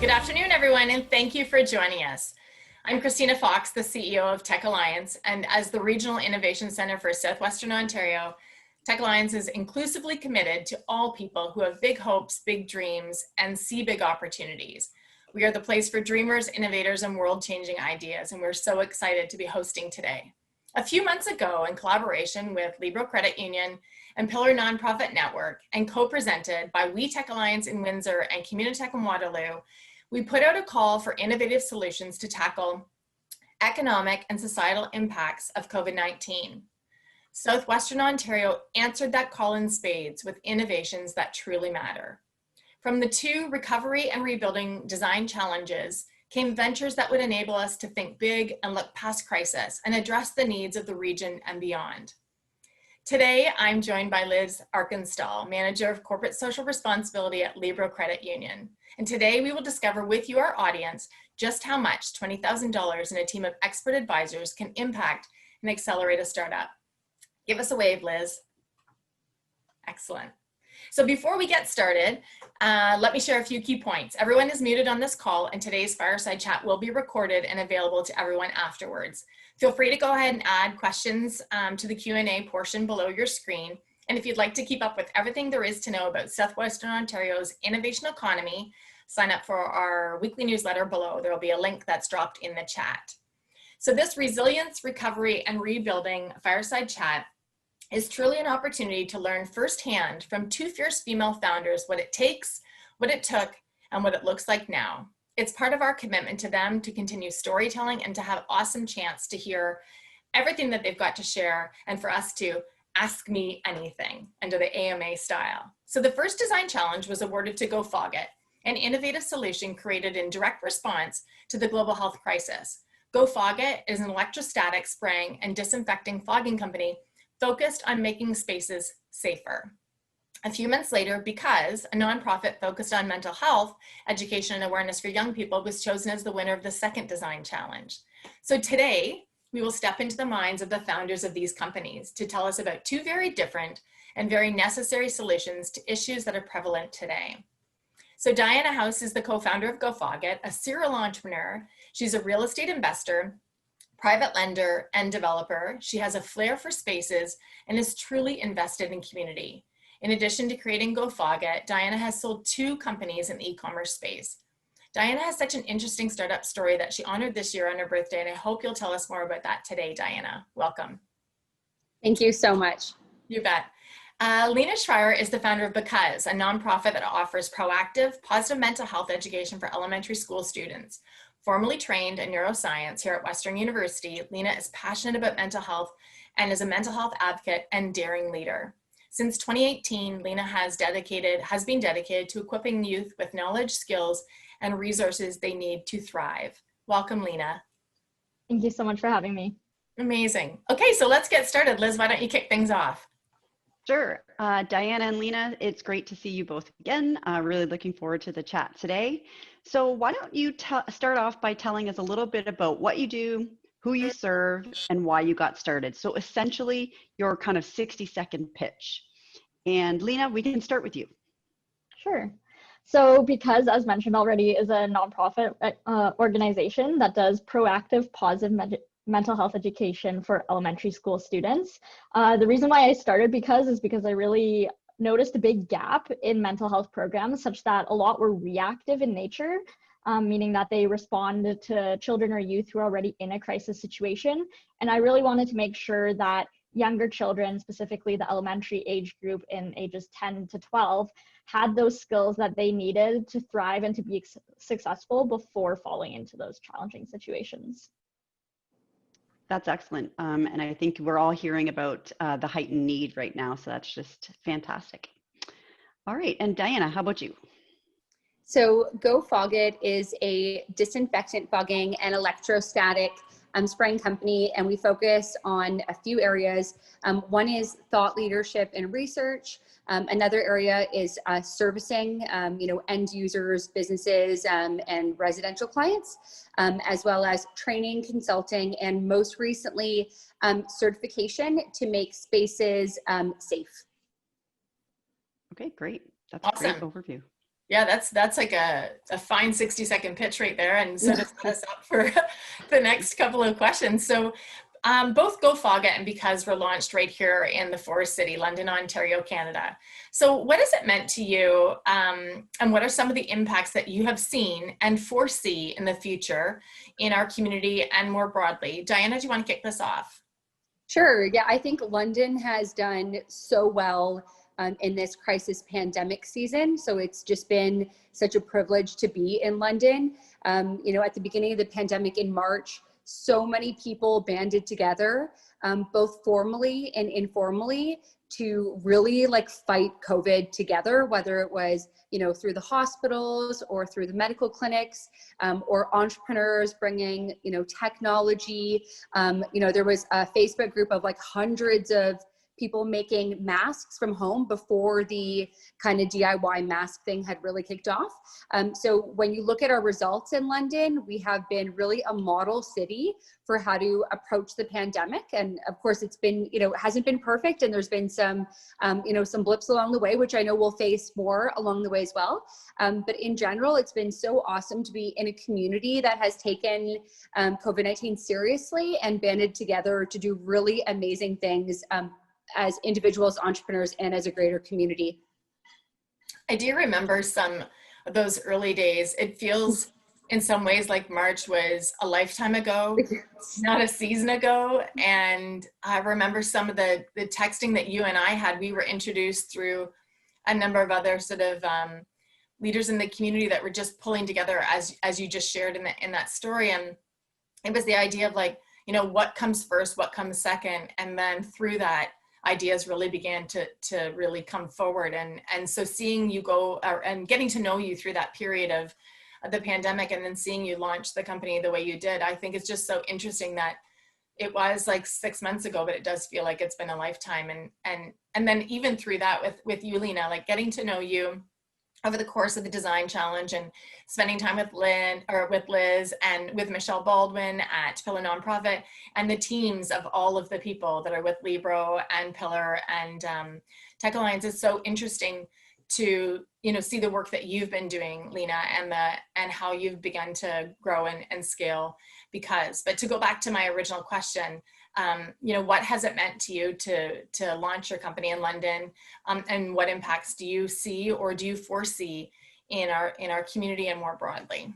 Good afternoon, everyone, and thank you for joining us. I'm Christina Fox, the CEO of Tech Alliance, and as the Regional Innovation Center for Southwestern Ontario, Tech Alliance is inclusively committed to all people who have big hopes, big dreams, and see big opportunities. We are the place for dreamers, innovators, and world-changing ideas, and we're so excited to be hosting today. A few months ago, in collaboration with Libro Credit Union and Pillar Nonprofit Network, and co-presented by We Tech Alliance in Windsor and Communitech in Waterloo, we put out a call for innovative solutions to tackle economic and societal impacts of COVID-19. Southwestern Ontario answered that call in spades with innovations that truly matter. From the two recovery and rebuilding design challenges came ventures that would enable us to think big and look past crisis and address the needs of the region and beyond. Today, I'm joined by Liz Arkenstall, Manager of Corporate Social Responsibility at Libro Credit Union. And today we will discover with you, our audience, just how much $20,000 in a team of expert advisors can impact and accelerate a startup. Give us a wave, Liz. Excellent. So before we get started, let me share a few key points. Everyone is muted on this call, and today's fireside chat will be recorded and available to everyone afterwards. Feel free to go ahead and add questions to the Q&A portion below your screen. And if you'd like to keep up with everything there is to know about Southwestern Ontario's innovation economy, sign up for our weekly newsletter below. There will be a link that's dropped in the chat. So this resilience, recovery, and rebuilding fireside chat is truly an opportunity to learn firsthand from two fierce female founders what it takes, what it took, and what it looks like now. It's part of our commitment to them to continue storytelling and to have awesome chance to hear everything that they've got to share, and for us to ask me anything under the AMA style. So the first design challenge was awarded to GoFogIt, an innovative solution created in direct response to the global health crisis. GoFogIt is an electrostatic spraying and disinfecting fogging company focused on making spaces safer. A few months later, Beecuz, a nonprofit focused on mental health, education, and awareness for young people, was chosen as the winner of the second design challenge. So today, we will step into the minds of the founders of these companies to tell us about two very different and very necessary solutions to issues that are prevalent today. So Diana House is the co-founder of GoFogIt, a serial entrepreneur. She's a real estate investor, private lender, and developer. She has a flair for spaces and is truly invested in community. In addition to creating GoFogIt, Diana has sold two companies in the e-commerce space. Diana has such an interesting startup story that she honored this year on her birthday, and I hope you'll tell us more about that today, Diana. Welcome. Thank you so much. You bet. Lena Schreier is the founder of Beecuz, a nonprofit that offers proactive, positive mental health education for elementary school students. Formerly trained in neuroscience here at Western University, Lena is passionate about mental health and is a mental health advocate and daring leader. Since 2018, Lena has been dedicated to equipping youth with knowledge, skills, and resources they need to thrive. Welcome, Lena. Thank you so much for having me. Amazing. Okay, so let's get started. Liz, why don't you kick things off? Sure. Diana and Lena, it's great to see you both again. Really looking forward to the chat today. So why don't you start off by telling us a little bit about what you do, who you serve, and why you got started. So essentially your kind of 60-second pitch. And Lena, we can start with you. Sure. So Beecuz, as mentioned already, is a nonprofit organization that does proactive, positive mental health education for elementary school students. The reason why I started Beecuz is because I really noticed a big gap in mental health programs, such that a lot were reactive in nature, meaning that they responded to children or youth who are already in a crisis situation. And I really wanted to make sure that younger children, specifically the elementary age group in ages 10 to 12, had those skills that they needed to thrive and to be successful before falling into those challenging situations. That's excellent. And I think we're all hearing about the heightened need right now. So that's just fantastic. All right. And Diana, how about you? So GoFogIt is a disinfectant fogging and electrostatic spraying company, and we focus on a few areas. One is thought leadership and research. Another area is servicing, end users, businesses, and residential clients, as well as training, consulting, and most recently, certification to make spaces safe. Okay, great. That's Awesome. a great overview. Yeah, that's like a fine 60-second pitch right there, and so to set us up for the next couple of questions. So both Go Fog It and Beecuz were launched right here in the Forest City, London, Ontario, Canada. So what has it meant to you, and what are some of the impacts that you have seen and foresee in the future in our community and more broadly? Diana, do you want to kick this off? Sure. Yeah, I think London has done so well in this crisis pandemic season. So it's just been such a privilege to be in London. At the beginning of the pandemic in March, so many people banded together, both formally and informally, to really like fight COVID together, whether it was, through the hospitals or through the medical clinics, or entrepreneurs bringing, technology. There was a Facebook group of like hundreds of people making masks from home before the kind of DIY mask thing had really kicked off. So when you look at our results in London, we have been really a model city for how to approach the pandemic. And of course it's been, it hasn't been perfect, and there's been some, some blips along the way, which I know we'll face more along the way as well. But in general, it's been so awesome to be in a community that has taken COVID-19 seriously and banded together to do really amazing things as individuals, entrepreneurs, and as a greater community. I do remember some of those early days. It feels in some ways like March was a lifetime ago, not a season ago. And I remember some of the texting that you and I had. We were introduced through a number of other sort of leaders in the community that were just pulling together, as you just shared in that story. And it was the idea of like, what comes first, what comes second. And then through that, ideas really began to really come forward. And so seeing you go and getting to know you through that period of the pandemic, and then seeing you launch the company the way you did, I think it's just so interesting that it was like 6 months ago, but it does feel like it's been a lifetime. And then even through that with you, Lena, like getting to know you over the course of the design challenge and spending time with Liz and with Michelle Baldwin at Pillar Nonprofit, and the teams of all of the people that are with Libro and Pillar and Tech Alliance. Is so interesting to see the work that you've been doing, Lena, and how you've begun to grow and scale Beecuz. But to go back to my original question, what has it meant to you to launch your company in London, and what impacts do you see or do you foresee in our community and more broadly?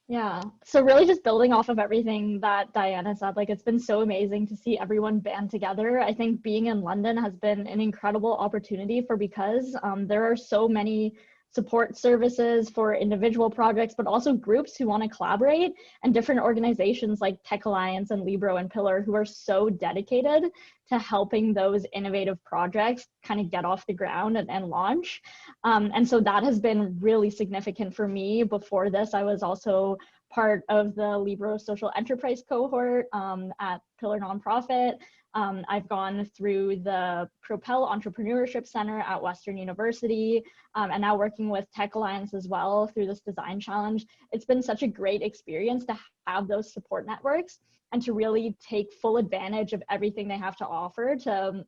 Yeah, so really just building off of everything that Diana said, like it's been so amazing to see everyone band together. I think being in London has been an incredible opportunity for Beecuz. There are so many support services for individual projects, but also groups who want to collaborate, and different organizations like Tech Alliance and Libro and Pillar who are so dedicated to helping those innovative projects kind of get off the ground and launch. And so that has been really significant for me. Before this, I was also part of the Libro social enterprise cohort at Pillar Nonprofit. I've gone through the Propel Entrepreneurship Center at Western University, and now working with Tech Alliance as well through this design challenge. It's been such a great experience to have those support networks and to really take full advantage of everything they have to offer to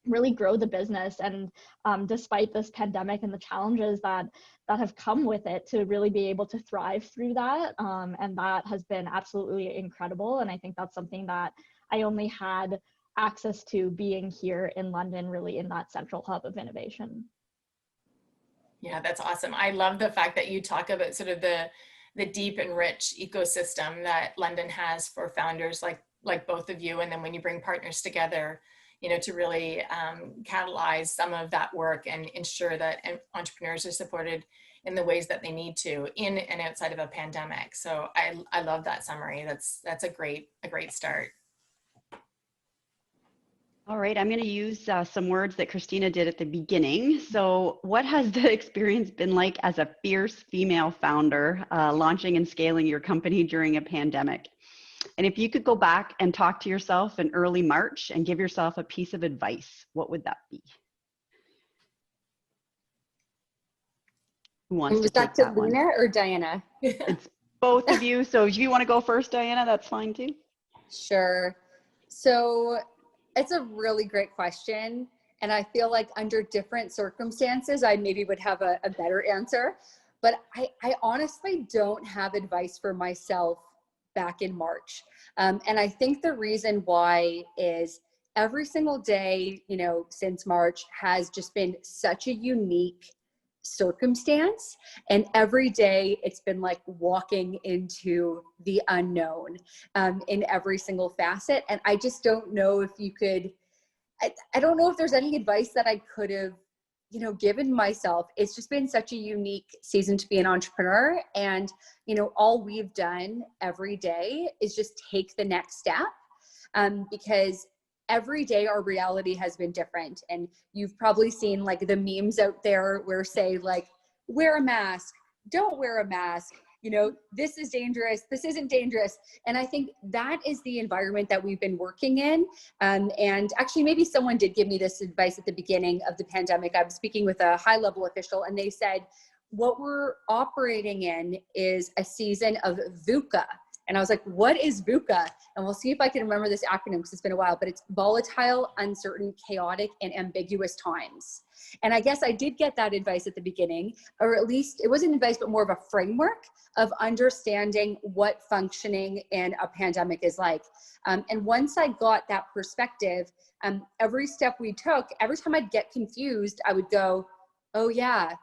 really grow the business. And despite this pandemic and the challenges that have come with it, to really be able to thrive through that. And that has been absolutely incredible. And I think that's something that I only had access to being here in London, really in that central hub of innovation. Yeah, that's awesome. I love the fact that you talk about sort of the deep and rich ecosystem that London has for founders like both of you. And then when you bring partners together, to really catalyze some of that work and ensure that entrepreneurs are supported in the ways that they need to in and outside of a pandemic. So I love that summary. That's a great start. All right, I'm going to use some words that Christina did at the beginning. So what has the experience been like as a fierce female founder, launching and scaling your company during a pandemic? And if you could go back and talk to yourself in early March and give yourself a piece of advice, what would that be? Who wants to take that one? Lena or Diana? It's both of you. So if you want to go first, Diana, that's fine too. Sure. So it's a really great question. And I feel like under different circumstances, I maybe would have a better answer. But I honestly don't have advice for myself back in March. And I think the reason why is every single day, you know, since March has just been such a unique circumstance. And every day it's been like walking into the unknown in every single facet. And I just don't know if you could, I don't know if there's any advice that I could have, you know, given myself. It's just been such a unique season to be an entrepreneur. And, you know, all we've done every day is just take the next step because every day our reality has been different. And you've probably seen like the memes out there where say like, wear a mask, don't wear a mask, you know, this is dangerous, this isn't dangerous. And I think that is the environment that we've been working in. And actually maybe someone did give me this advice at the beginning of the pandemic. I was speaking with a high level official and they said, what we're operating in is a season of VUCA. And I was like, what is VUCA? And we'll see if I can remember this acronym because it's been a while, but it's volatile, uncertain, chaotic, and ambiguous times. And I guess I did get that advice at the beginning, or at least it wasn't advice, but more of a framework of understanding what functioning in a pandemic is like. And once I got that perspective, every step we took, every time I'd get confused, I would go, oh yeah,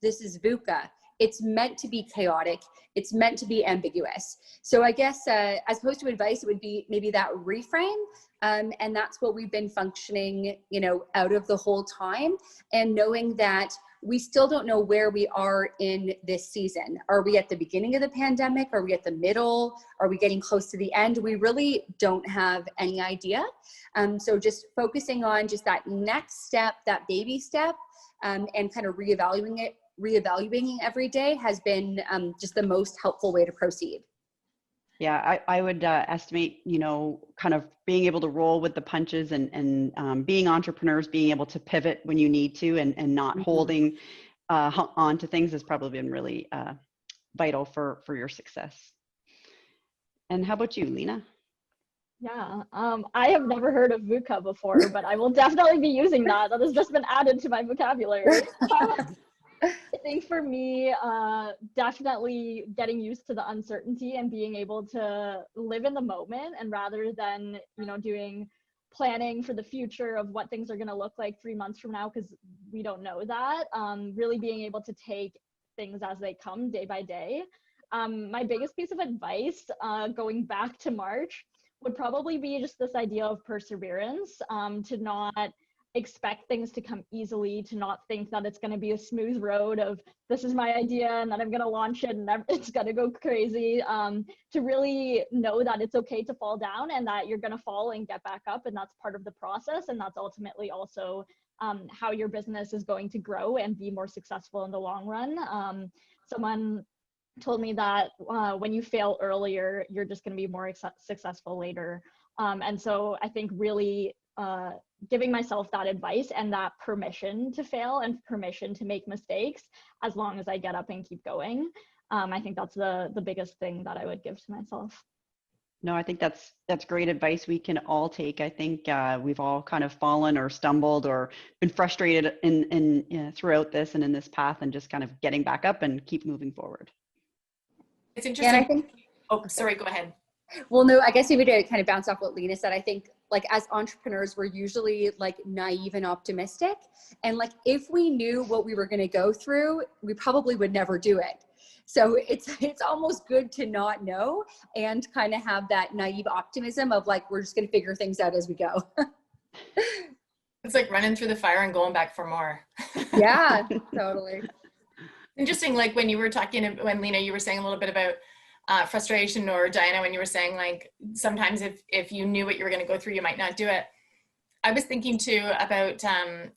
this is VUCA. It's meant to be chaotic. It's meant to be ambiguous. So I guess as opposed to advice, it would be maybe that reframe. And that's what we've been functioning, you know, out of the whole time. And knowing that we still don't know where we are in this season. Are we at the beginning of the pandemic? Are we at the middle? Are we getting close to the end? We really don't have any idea. So just focusing on just that next step, that baby step, and kind of reevaluating every day has been just the most helpful way to proceed. Yeah, I would estimate, you know, kind of being able to roll with the punches and being entrepreneurs, being able to pivot when you need to and not holding on to things has probably been really vital for your success. And how about you, Lena? Yeah, I have never heard of VUCA before, but I will definitely be using that. That has just been added to my vocabulary. I think for me, definitely getting used to the uncertainty and being able to live in the moment, and rather than, you know, doing planning for the future of what things are going to look like 3 months from now, because we don't know that, really being able to take things as they come day by day. My biggest piece of advice going back to March would probably be just this idea of perseverance, to not expect things to come easily, to not think that it's going to be a smooth road of this is my idea and then I'm going to launch it and it's going to go crazy, to really know that it's okay to fall down and that you're going to fall and get back up, and that's part of the process, and that's ultimately also how your business is going to grow and be more successful in the long run. Someone told me that when you fail earlier, you're just going to be more successful later. And so I think really giving myself that advice and that permission to fail and permission to make mistakes as long as I get up and keep going. I think that's the biggest thing that I would give to myself. No, I think that's great advice we can all take. I think we've all kind of fallen or stumbled or been frustrated in throughout this and in this path, and just kind of getting back up and keep moving forward. It's interesting. And I think, oh, sorry, go ahead. Well, no, I guess maybe to kind of bounce off what Lena said, I think like as entrepreneurs, we're usually like naive and optimistic. And like, if we knew what we were going to go through, we probably would never do it. So it's almost good to not know and kind of have that naive optimism of like, we're just going to figure things out as we go. It's like running through the fire and going back for more. Yeah, totally. Interesting. Like when you were talking, when Lena, you were saying a little bit about frustration, or Diana, when you were saying like, sometimes if you knew what you were going to go through, you might not do it. I was thinking too about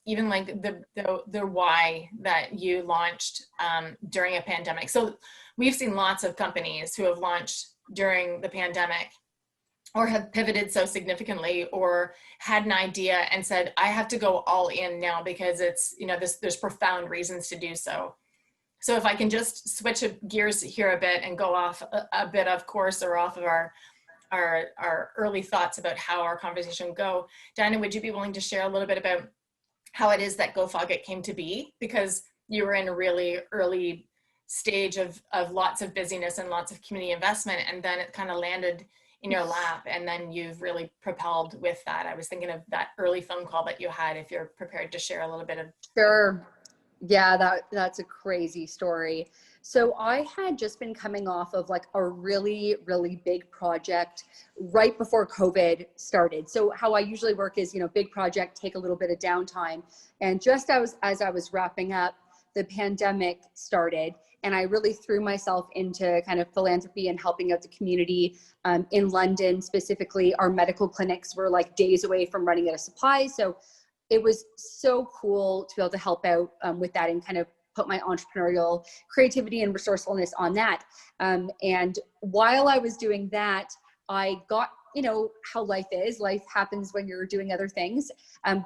even like the why that you launched during a pandemic. So we've seen lots of companies who have launched during the pandemic or have pivoted so significantly, or had an idea and said, I have to go all in now because it's, you know, there's profound reasons to do so. So if I can just switch gears here a bit and go off a bit of course, or off of our early thoughts about how our conversation go, Diana, would you be willing to share a little bit about how it is that Go Fog It came to be, because you were in a really early stage of lots of busyness and lots of community investment, and then it kind of landed in your lap, and then you've really propelled with that. I was thinking of that early phone call that you had, if you're prepared to share a little bit of. Sure. Yeah, that's a crazy story. So I had just been coming off of like a really, really big project right before COVID started. So how I usually work is, big project, take a little bit of downtime. And just as I was wrapping up, the pandemic started, and I really threw myself into kind of philanthropy and helping out the community. In London specifically, our medical clinics were like days away from running out of supplies. So it was so cool to be able to help out with that and kind of put my entrepreneurial creativity and resourcefulness on that. And while I was doing that, I got, how life is. Life happens when you're doing other things.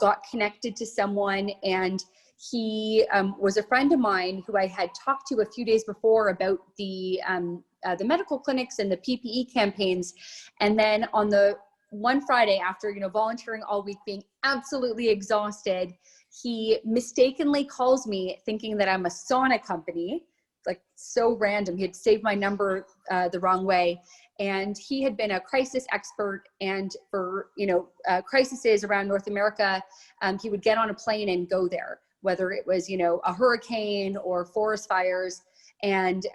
Got connected to someone, and he was a friend of mine who I had talked to a few days before about the medical clinics and the PPE campaigns. And then on the one Friday, after, volunteering all week, being absolutely exhausted, he mistakenly calls me thinking that I'm a sauna company, like so random. He had saved my number the wrong way. And he had been a crisis expert, and for, crises around North America, he would get on a plane and go there, whether it was, a hurricane or forest fires. And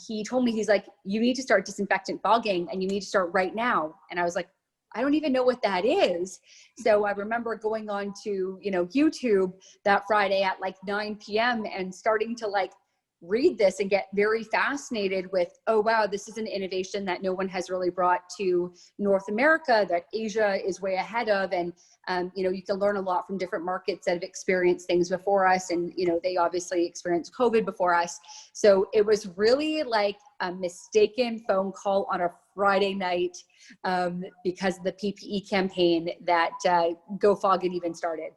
he told me, he's like, you need to start disinfectant fogging, and you need to start right now. And I was like, I don't even know what that is. So I remember going on to, YouTube that Friday at like 9 p.m. and starting to like read this and get very fascinated with, oh, wow, this is an innovation that no one has really brought to North America, that Asia is way ahead of. And, you can learn a lot from different markets that have experienced things before us. And, they obviously experienced COVID before us. So it was really like a mistaken phone call on a Friday night because of the PPE campaign that Go Fog It even started.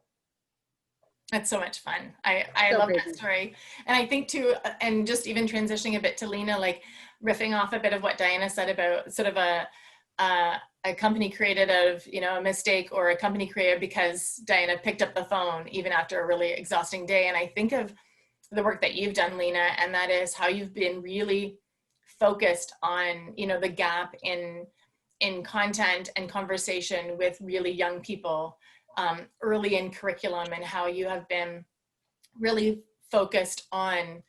That's so much fun. I So love crazy. that story. And I think too, and just even transitioning a bit to Lena, like riffing off a bit of what Diana said about sort of a company created out of, a mistake, or a company created because Diana picked up the phone even after a really exhausting day. And I think of the work that you've done, Lena, and that is how you've been really focused on, the gap in content and conversation with really young people early in curriculum, and how you have been really focused on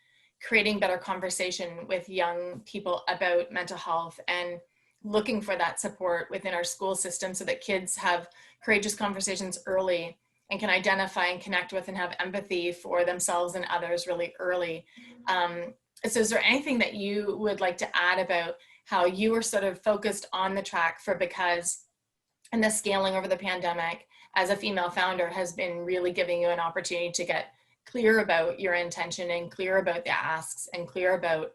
creating better conversation with young people about mental health, and looking for that support within our school system so that kids have courageous conversations early and can identify and connect with and have empathy for themselves and others really early. So is there anything that you would like to add about how you were sort of focused on the track for Beecuz, and the scaling over the pandemic as a female founder has been really giving you an opportunity to get clear about your intention, and clear about the asks, and clear about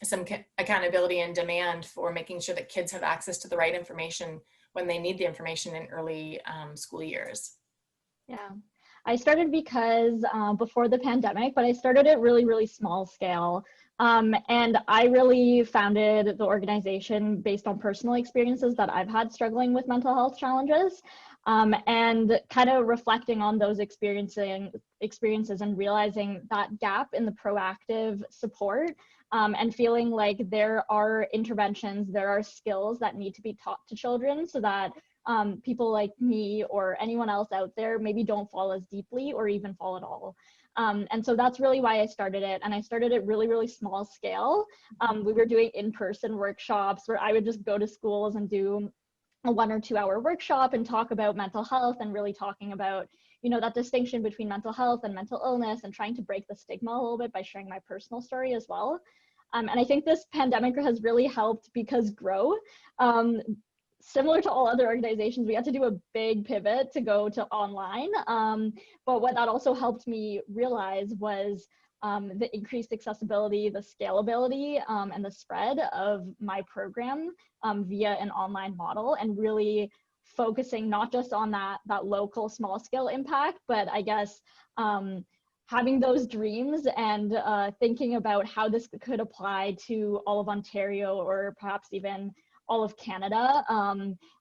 some accountability and demand for making sure that kids have access to the right information when they need the information in early school years? Yeah, I started Beecuz before the pandemic, but I started it really, really small scale. And I really founded the organization based on personal experiences that I've had struggling with mental health challenges, and kind of reflecting on those experiences and realizing that gap in the proactive support, and feeling like there are interventions, there are skills that need to be taught to children so that people like me or anyone else out there maybe don't fall as deeply or even fall at all. And so that's really why I started it. And I started it really, really small scale. We were doing in-person workshops where I would just go to schools and do a 1 or 2 hour workshop and talk about mental health, and really talking about, that distinction between mental health and mental illness, and trying to break the stigma a little bit by sharing my personal story as well. And I think this pandemic has really helped Beecuz grow. Similar to all other organizations, we had to do a big pivot to go to online. But what that also helped me realize was the increased accessibility, the scalability, and the spread of my program via an online model, and really focusing not just on that local small scale impact, but I guess having those dreams and thinking about how this could apply to all of Ontario, or perhaps even all of Canada,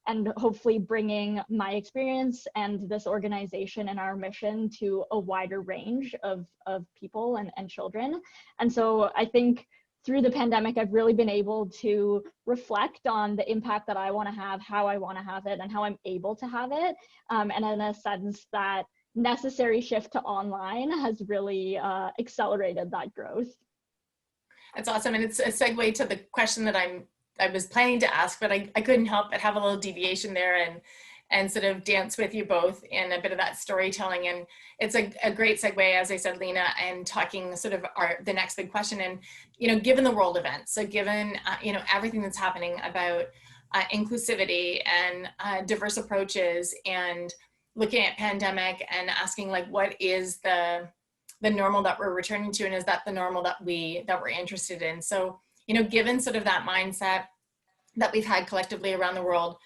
and hopefully bringing my experience and this organization and our mission to a wider range of people and children. And so I think through the pandemic, I've really been able to reflect on the impact that I want to have, how I want to have it, and how I'm able to have it. And in a sense, that necessary shift to online has really accelerated that growth. That's awesome. And it's a segue to the question that I was planning to ask, but I couldn't help but have a little deviation there and sort of dance with you both in a bit of that storytelling. And it's a great segue, as I said, Lena, and talking sort of the next big question. And, you know, given the world events, so given, you know, everything that's happening about inclusivity and diverse approaches, and looking at pandemic and asking, like, what is the normal that we're returning to, and is that the normal that we're interested in? So, you know, given sort of that mindset that we've had collectively around the world,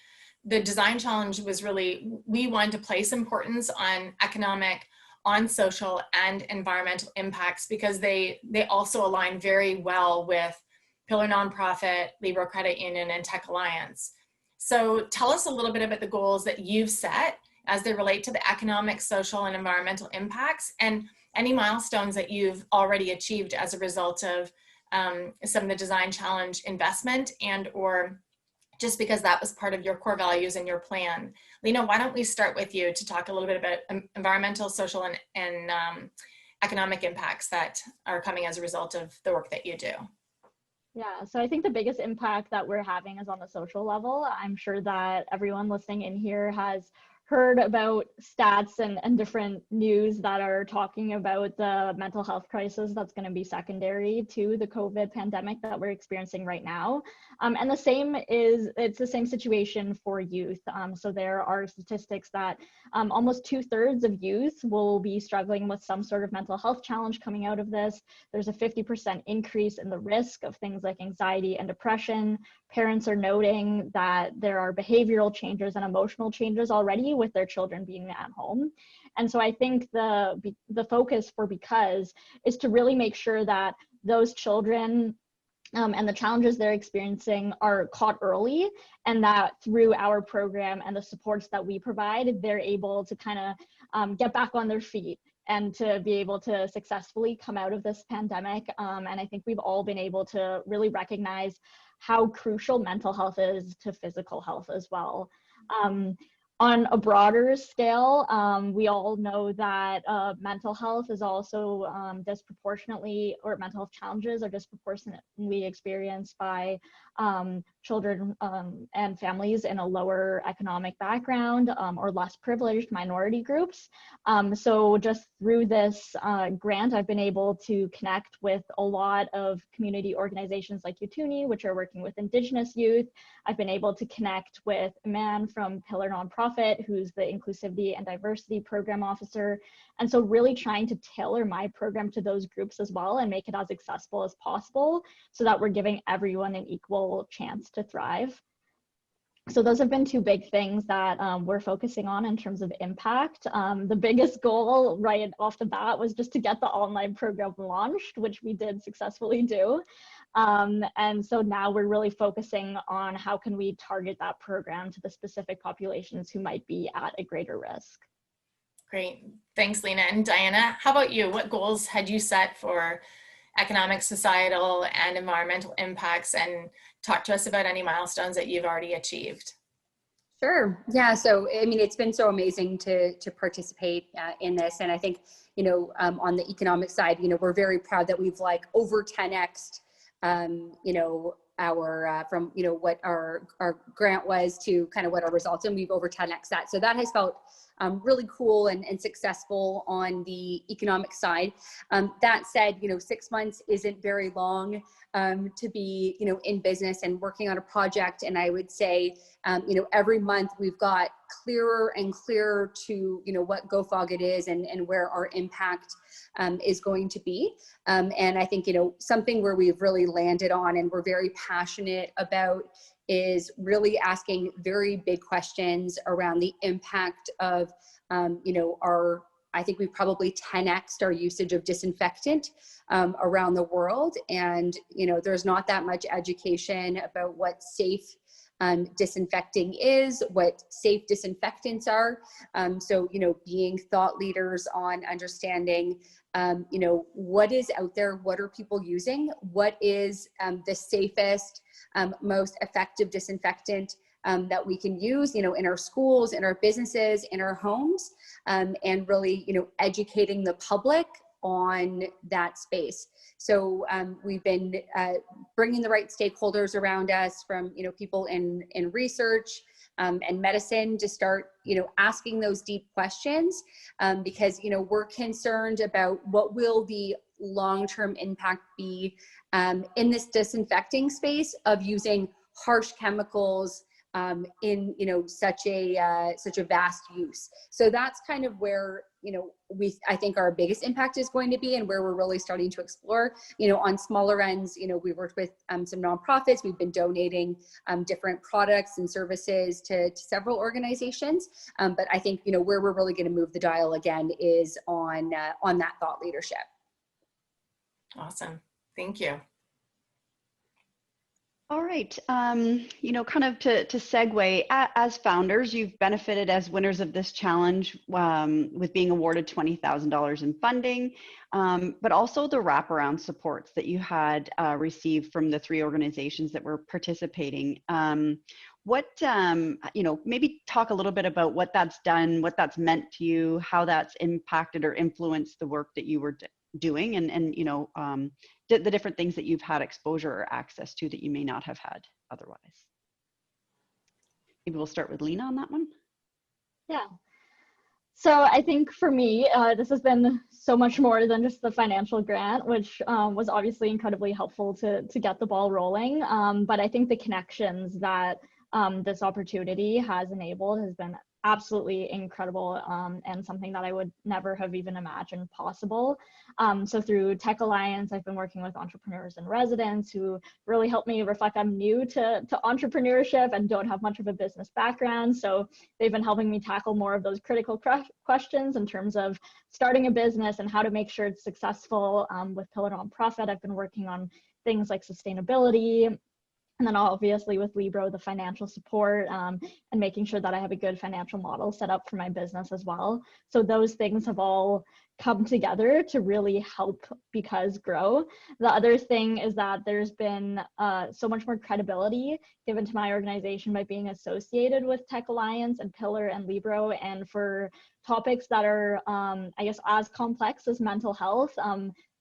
the design challenge was really, we wanted to place importance on economic, on social, and environmental impacts, because they also align very well with Pillar Nonprofit, Libero Credit Union, and Tech Alliance. So tell us a little bit about the goals that you've set as they relate to the economic, social, and environmental impacts, and any milestones that you've already achieved as a result of some of the design challenge investment, and or just because that was part of your core values and your plan. Lena, why don't we start with you to talk a little bit about environmental, social, and economic impacts that are coming as a result of the work that you do? Yeah, so I think the biggest impact that we're having is on the social level. I'm sure that everyone listening in here has heard about stats and different news that are talking about the mental health crisis that's going to be secondary to the COVID pandemic that we're experiencing right now. And it's the same situation for youth. So there are statistics that almost 2/3 of youth will be struggling with some sort of mental health challenge coming out of this. There's a 50% increase in the risk of things like anxiety and depression. Parents are noting that there are behavioral changes and emotional changes already with their children being at home. And so I think the focus for Beecuz is to really make sure that those children and the challenges they're experiencing are caught early, and that through our program and the supports that we provide, they're able to kind of get back on their feet and to be able to successfully come out of this pandemic. And I think we've all been able to really recognize how crucial mental health is to physical health as well. On a broader scale, we all know that mental health is also disproportionately, or mental health challenges are disproportionately experienced by children and families in a lower economic background or less privileged minority groups. So just through this grant, I've been able to connect with a lot of community organizations like Utuni, which are working with Indigenous youth. I've been able to connect with a man from Pillar Nonprofit, who's the Inclusivity and Diversity Program Officer. And so really trying to tailor my program to those groups as well and make it as accessible as possible so that we're giving everyone an equal chance to thrive. So those have been two big things that we're focusing on in terms of impact. The biggest goal right off the bat was just to get the online program launched, which we did successfully do. And so now we're really focusing on how can we target that program to the specific populations who might be at a greater risk. Great, thanks, Lena. And Diana, how about you? What goals had you set for economic, societal, and environmental impacts, and talk to us about any milestones that you've already achieved? Sure. Yeah. So, I mean, it's been so amazing to participate in this. And I think, you know, on the economic side, you know, we're very proud that we've like over 10x'd, you know, our, from, you know, what our grant was to kind of what our results, and we've over 10x'd that. So that has felt really cool and successful on the economic side. That said, you know, 6 months isn't very long to be, you know, in business and working on a project. And I would say, you know, every month we've got clearer and clearer to, you know, what GoFogIt is and where our impact is going to be. And I think, you know, something where we've really landed on and we're very passionate about is really asking very big questions around the impact of, you know, I think we've probably 10x'd our usage of disinfectant around the world. And, you know, there's not that much education about what safe disinfecting is, what safe disinfectants are. So, being thought leaders on understanding, what is out there, what are people using, what is the safest, most effective disinfectant that we can use, in our schools, in our businesses, in our homes, and really, educating the public on that space. So we've been bringing the right stakeholders around us, from people in research and medicine, to start asking those deep questions, because we're concerned about what will the long-term impact be in this disinfecting space of using harsh chemicals in such a vast use. So that's kind of where I think our biggest impact is going to be, and where we're really starting to explore. On smaller ends, we worked with some nonprofits. We've been donating different products and services to several organizations, but I think where we're really going to move the dial again is on that thought leadership. Awesome, thank you. All right, kind of to segue, as founders, you've benefited as winners of this challenge with being awarded $20,000 in funding, but also the wraparound supports that you had received from the 3 organizations that were participating. Maybe talk a little bit about what that's done, what that's meant to you, how that's impacted or influenced the work that you were doing, and the different things that you've had exposure or access to that you may not have had otherwise. Maybe we'll start with Lena on that one. Yeah. So I think for me, this has been so much more than just the financial grant, which was obviously incredibly helpful to get the ball rolling. But I think the connections that this opportunity has enabled has been absolutely incredible, and something that I would never have even imagined possible. So through Tech Alliance, I've been working with entrepreneurs and residents who really helped me reflect. I'm new to entrepreneurship and don't have much of a business background. So they've been helping me tackle more of those critical questions in terms of starting a business and how to make sure it's successful. With Pillar Nonprofit, I've been working on things like sustainability, and then obviously with Libro, the financial support, and making sure that I have a good financial model set up for my business as well. So those things have all come together to really help Beecuz grow. The other thing is that there's been so much more credibility given to my organization by being associated with Tech Alliance and Pillar and Libro, and for topics that are, I guess, as complex as mental health.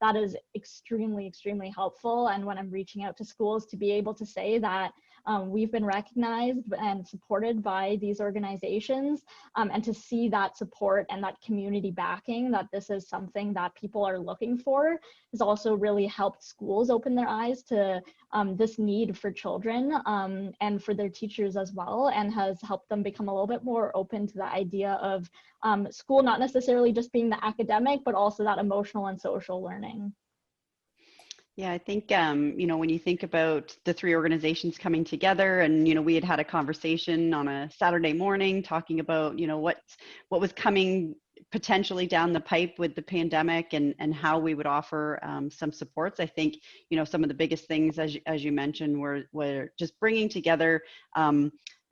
That is extremely, extremely helpful. And when I'm reaching out to schools, to be able to say that we've been recognized and supported by these organizations, and to see that support and that community backing, that this is something that people are looking for, has also really helped schools open their eyes to this need for children, and for their teachers as well, and has helped them become a little bit more open to the idea of school not necessarily just being the academic, but also that emotional and social learning. Yeah, I think, when you think about the 3 organizations coming together, and, we had a conversation on a Saturday morning talking about, what was coming potentially down the pipe with the pandemic, and how we would offer some supports. I think, some of the biggest things, as you mentioned, were just bringing together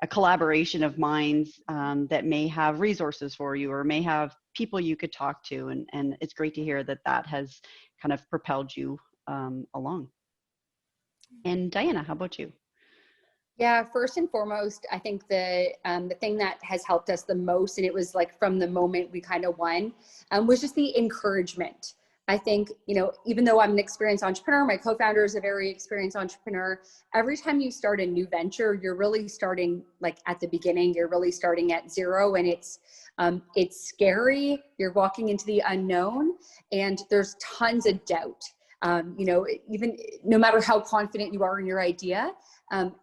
a collaboration of minds that may have resources for you, or may have people you could talk to. And it's great to hear that has kind of propelled you along. And Diana, how about you? Yeah, first and foremost, I think the thing that has helped us the most, and it was like from the moment we kind of won, was just the encouragement. I think, even though I'm an experienced entrepreneur, my co-founder is a very experienced entrepreneur. Every time you start a new venture, you're really starting like at the beginning. You're really starting at zero, and it's scary. You're walking into the unknown, and there's tons of doubt. Even no matter how confident you are in your idea,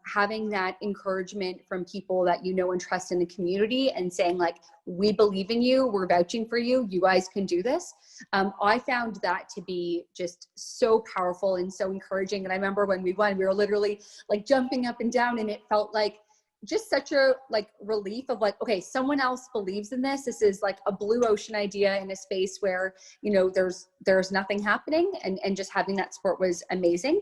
having that encouragement from people that and trust in the community, and saying like, we believe in you, we're vouching for you, you guys can do this. I found that to be just so powerful and so encouraging. And I remember when we won, we were literally like jumping up and down, and it felt like, just such a like relief of like, okay, someone else believes in this. This is like a blue ocean idea in a space where, you know, there's nothing happening, and just having that support was amazing.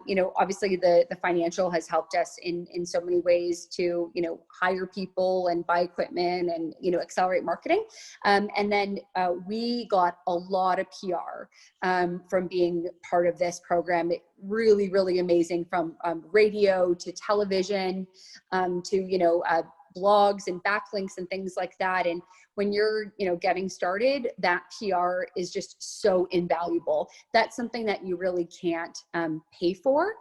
You know, obviously the financial has helped us in so many ways to, you know, hire people and buy equipment and, you know, accelerate marketing. And then we got a lot of PR from being part of this program. It really, really amazing, from radio to television, to, you know, blogs and backlinks and things like that. And when you're, you know, getting started, that PR is just so invaluable. That's something that you really can't pay for.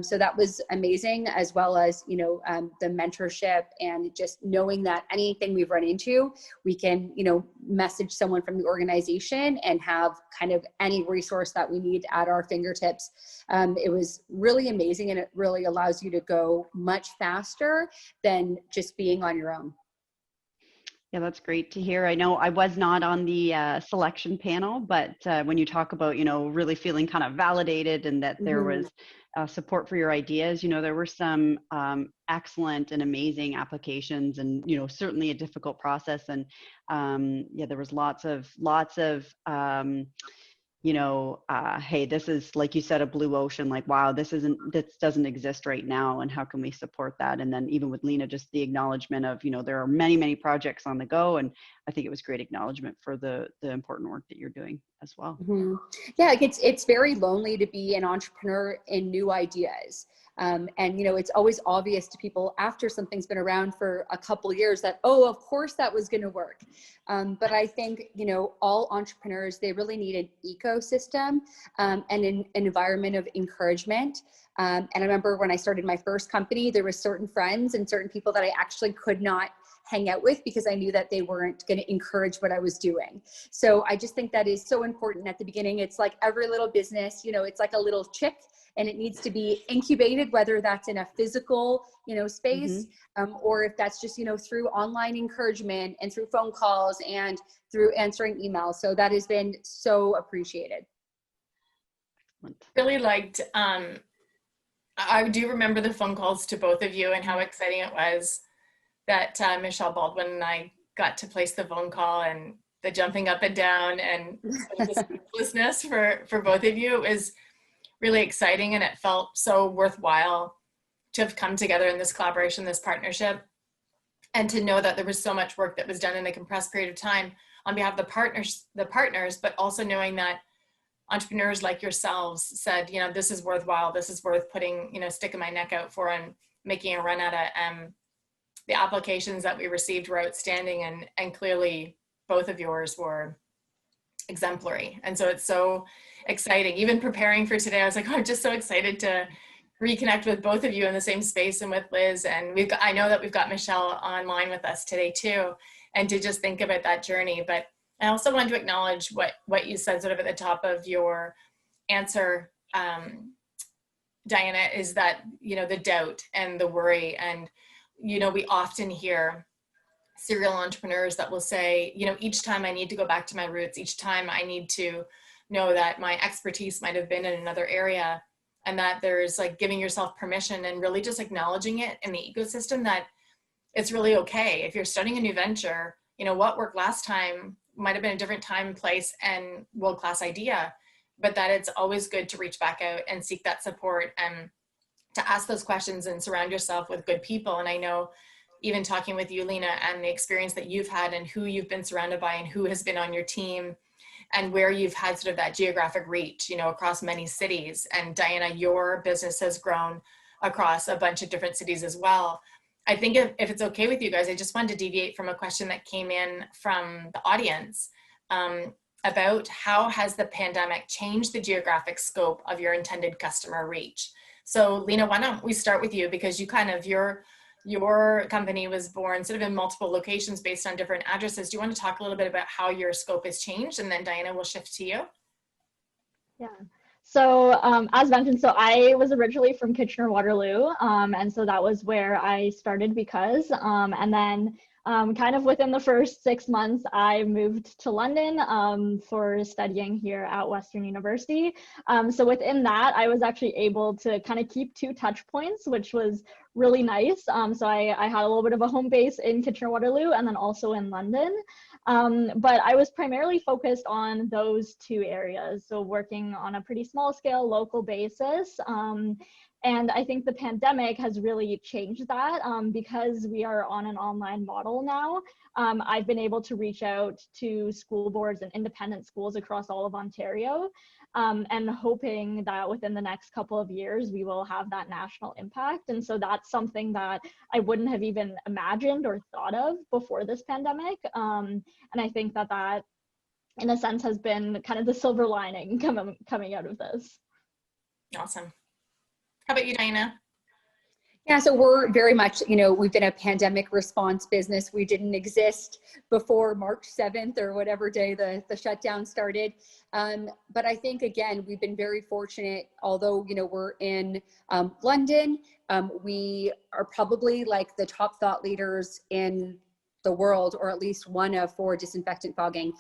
So that was amazing, as well as, you know, the mentorship and just knowing that anything we've run into, we can, you know, message someone from the organization and have kind of any resource that we need at our fingertips. It was really amazing, and it really allows you to go much faster than just being on your own. Yeah, that's great to hear. I know I was not on the selection panel, but when you talk about, you know, really feeling kind of validated and that there was support for your ideas, you know, there were some excellent and amazing applications, and, you know, certainly a difficult process. And yeah, there was lots of you know, hey, this is, like you said, a blue ocean, like, wow, this doesn't exist right now, and how can we support that? And then even with Lena, just the acknowledgement of, you know, there are many, many projects on the go, and I think it was great acknowledgement for the important work that you're doing as well. Yeah, like it's very lonely to be an entrepreneur in new ideas. And, you know, it's always obvious to people after something's been around for a couple years that, oh, of course that was going to work. But I think, you know, all entrepreneurs, they really need an ecosystem and an environment of encouragement. And I remember when I started my first company, there were certain friends and certain people that I actually could not hang out with because I knew that they weren't going to encourage what I was doing. So I just think that is so important at the beginning. It's like every little business, you know, it's like a little chick, and it needs to be incubated, whether that's in a physical, you know, space, or if that's just, you know, through online encouragement and through phone calls and through answering emails. So that has been so appreciated. Really liked, I do remember the phone calls to both of you and how exciting it was that Michelle Baldwin and I got to place the phone call, and the jumping up and down and the sleeplessness for both of you. It was really exciting, and it felt so worthwhile to have come together in this collaboration, this partnership, and to know that there was so much work that was done in a compressed period of time on behalf of the partners, but also knowing that entrepreneurs like yourselves said, you know, this is worthwhile, this is worth putting, you know, sticking my neck out for and making a run at it. The applications that we received were outstanding, and clearly both of yours were exemplary. And so it's so exciting. Even preparing for today, I was like, oh, I'm just so excited to reconnect with both of you in the same space, and with Liz. And I know that we've got Michelle online with us today too, and to just think about that journey. But I also wanted to acknowledge what you said sort of at the top of your answer, Diana, is that, you know, the doubt and the worry. And, you know, we often hear serial entrepreneurs that will say, you know, each time I need to go back to my roots, each time I need to know that my expertise might have been in another area, and that there's like giving yourself permission and really just acknowledging it in the ecosystem, that it's really okay. If you're starting a new venture, you know, what worked last time might have been a different time, place, and world-class idea, but that it's always good to reach back out and seek that support and to ask those questions and surround yourself with good people. And I know, even talking with you, Lena, and the experience that you've had and who you've been surrounded by and who has been on your team and where you've had sort of that geographic reach, you know, across many cities. And Diana, your business has grown across a bunch of different cities as well. I think if it's okay with you guys, I just wanted to deviate from a question that came in from the audience about how has the pandemic changed the geographic scope of your intended customer reach? So Lena, why don't we start with you, because you kind of, your company was born sort of in multiple locations based on different addresses. Do you want to talk a little bit about how your scope has changed? And then Diana, will shift to you. Yeah. So as mentioned, so I was originally from Kitchener-Waterloo. And so that was where I started Beecuz. And then Kind of within the first 6 months, I moved to London for studying here at Western University. So within that, I was actually able to kind of keep 2 touch points, which was really nice. So I had a little bit of a home base in Kitchener-Waterloo and then also in London. But I was primarily focused on those 2 areas. So working on a pretty small scale local basis. And I think the pandemic has really changed that because we are on an online model now. I've been able to reach out to school boards and independent schools across all of Ontario, and hoping that within the next couple of years, we will have that national impact. And so that's something that I wouldn't have even imagined or thought of before this pandemic. And I think that that, in a sense, has been kind of the silver lining coming out of this. Awesome. How about you, Diana? Yeah, so we're very much, we've been a pandemic response business. We didn't exist before March 7th or whatever day the shutdown started. But I think, again, we've been very fortunate, although, we're in London, we are probably like the top thought leaders in the world, or at least one of for disinfectant fogging.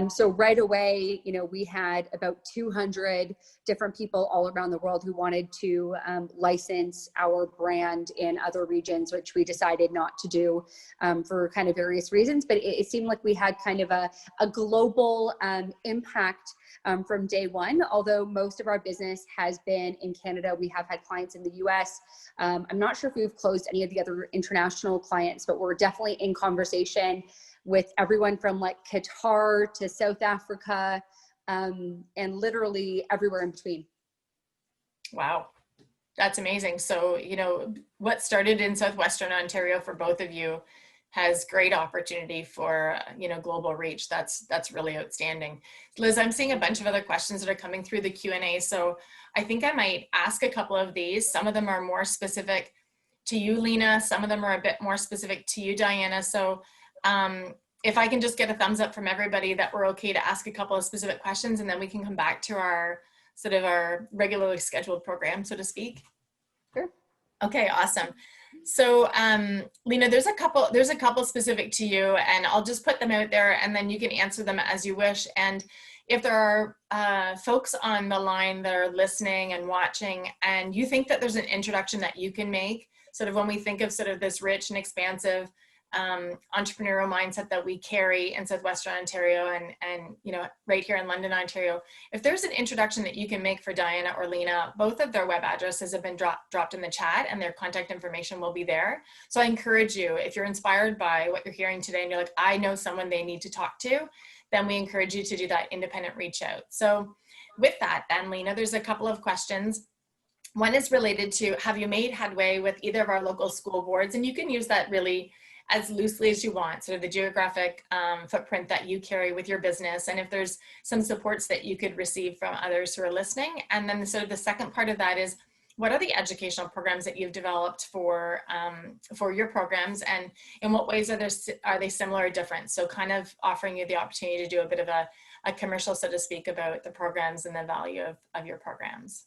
So right away, we had about 200 different people all around the world who wanted to license our brand in other regions, which we decided not to do for kind of various reasons. But it seemed like we had kind of a global impact from day one. Although most of our business has been in Canada, we have had clients in the US. I'm not sure if we've closed any of the other international clients, but we're definitely in conversation with everyone from like Qatar to South Africa, and literally everywhere in between. Wow, that's amazing. So, what started in Southwestern Ontario for both of you has great opportunity for, global reach. That's really outstanding. Liz, I'm seeing a bunch of other questions that are coming through the Q&A. So I think I might ask a couple of these. Some of them are more specific to you, Lena. Some of them are a bit more specific to you, Diana. So if I can just get a thumbs up from everybody that we're okay to ask a couple of specific questions, and then we can come back to our sort of our regularly scheduled program, so to speak. Sure. Okay, awesome. So Lena, there's a couple specific to you, and I'll just put them out there and then you can answer them as you wish. And if there are folks on the line that are listening and watching and you think that there's an introduction that you can make, sort of when we think of sort of this rich and expansive entrepreneurial mindset that we carry in Southwestern Ontario and right here in London, Ontario, if there's an introduction that you can make for Diana or Lena, both of their web addresses have been dropped in the chat and their contact information will be there. So I encourage you, if you're inspired by what you're hearing today and you're like, I know someone they need to talk to, then we encourage you to do that independent reach out. So with that then, Lena, there's a couple of questions. One is related to, have you made headway with either of our local school boards? And you can use that really as loosely as you want, sort of the geographic footprint that you carry with your business, and if there's some supports that you could receive from others who are listening. And then sort of the second part of that is, what are the educational programs that you've developed for your programs, and in what ways are they similar or different? So kind of offering you the opportunity to do a bit of a commercial, so to speak, about the programs and the value of your programs.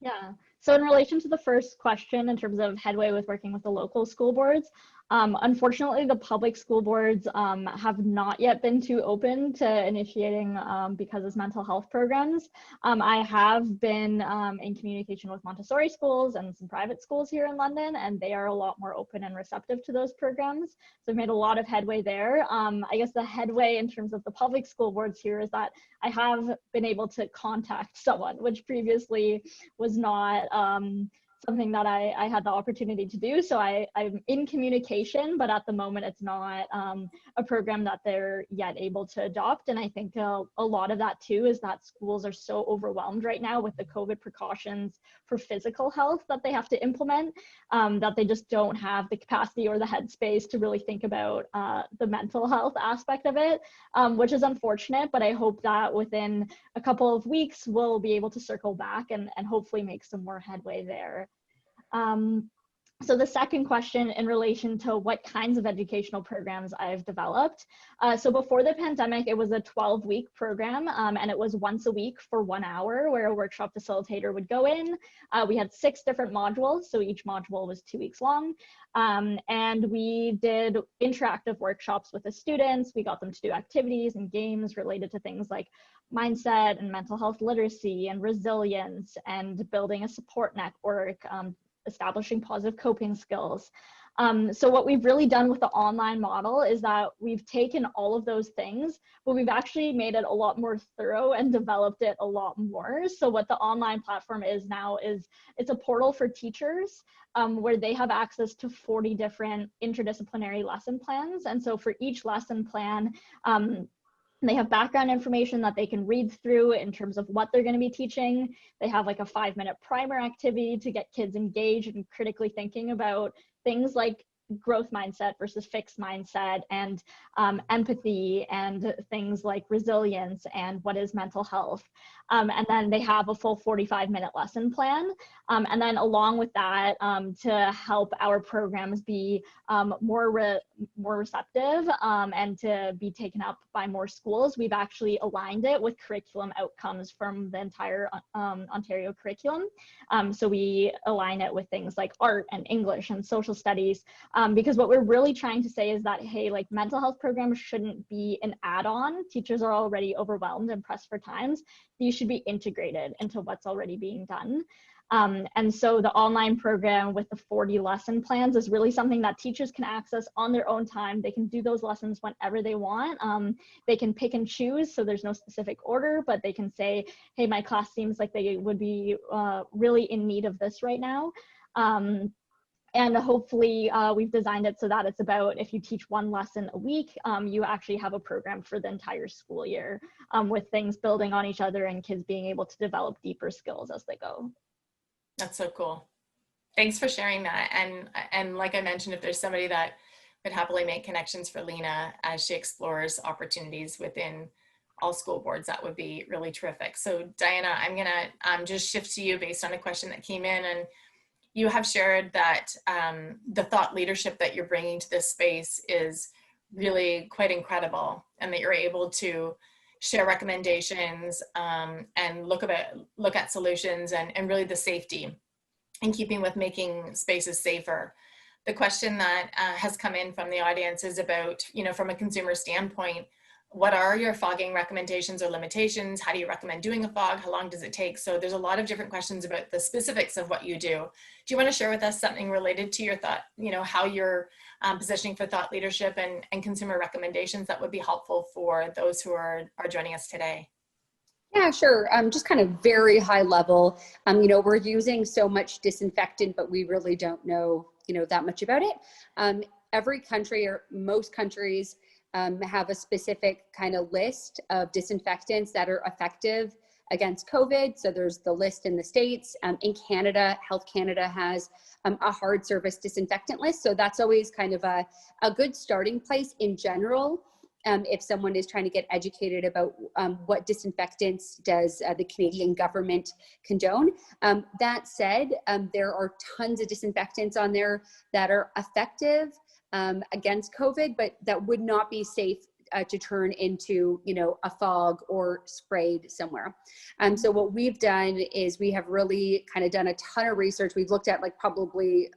Yeah. So in relation to the first question, in terms of headway with working with the local school boards, unfortunately, the public school boards have not yet been too open to initiating Beecuz mental health programs. I have been in communication with Montessori schools and some private schools here in London, and they are a lot more open and receptive to those programs. So I've made a lot of headway there. I guess the headway in terms of the public school boards here is that I have been able to contact someone, which previously was not something that I had the opportunity to do. So I'm in communication, but at the moment it's not a program that they're yet able to adopt. And I think a lot of that too is that schools are so overwhelmed right now with the COVID precautions for physical health that they have to implement, that they just don't have the capacity or the headspace to really think about the mental health aspect of it, which is unfortunate. But I hope that within a couple of weeks, we'll be able to circle back and hopefully make some more headway there. So the second question in relation to what kinds of educational programs I've developed. So before the pandemic, it was a 12-week program, and it was once a week for 1 hour where a workshop facilitator would go in. We had 6 different modules, so each module was 2 weeks long. And we did interactive workshops with the students. We got them to do activities and games related to things like mindset and mental health literacy and resilience and building a support network, establishing positive coping skills. So what we've really done with the online model is that we've taken all of those things, but we've actually made it a lot more thorough and developed it a lot more. So what the online platform is now is it's a portal for teachers where they have access to 40 different interdisciplinary lesson plans. And so for each lesson plan, they have background information that they can read through in terms of what they're going to be teaching. They have like a 5-minute primer activity to get kids engaged and critically thinking about things like growth mindset versus fixed mindset, and empathy, and things like resilience and what is mental health. And then they have a full 45-minute lesson plan. And then along with that, to help our programs be more receptive and to be taken up by more schools, we've actually aligned it with curriculum outcomes from the entire Ontario curriculum. So we align it with things like art and English and social studies, because what we're really trying to say is that, hey, like mental health programs shouldn't be an add-on. Teachers are already overwhelmed and pressed for times. These should be integrated into what's already being done. And so the online program with the 40 lesson plans is really something that teachers can access on their own time. They can do those lessons whenever they want. They can pick and choose, so there's no specific order, but they can say, hey, my class seems like they would be really in need of this right now. And hopefully we've designed it so that it's about, if you teach 1 lesson a week, you actually have a program for the entire school year, with things building on each other and kids being able to develop deeper skills as they go. That's so cool. Thanks for sharing that. And like I mentioned, if there's somebody that would happily make connections for Lena as she explores opportunities within all school boards, that would be really terrific. So Diana, I'm gonna just shift to you based on a question that came in, and you have shared that the thought leadership that you're bringing to this space is really quite incredible, and that you're able to share recommendations and look at solutions and really the safety in keeping with making spaces safer. The question that has come in from the audience is about, from a consumer standpoint, what are your fogging recommendations or limitations? How do you recommend doing a fog? How long does it take? So there's a lot of different questions about the specifics of what you do. Do you want to share with us something related to your thought, how you're positioning for thought leadership and consumer recommendations that would be helpful for those who are joining us today? Yeah, sure. Just kind of very high level. We're using so much disinfectant, but we really don't know, that much about it. Every country, or most countries, have a specific kind of list of disinfectants that are effective against COVID. So there's the list in the States. In Canada, Health Canada has a hard surface disinfectant list. So that's always kind of a good starting place in general. If someone is trying to get educated about what disinfectants does the Canadian government condone. That said, there are tons of disinfectants on there that are effective against COVID, but that would not be safe to turn into, a fog or sprayed somewhere. So what we've done is we have really kind of done a ton of research. We've looked at probably,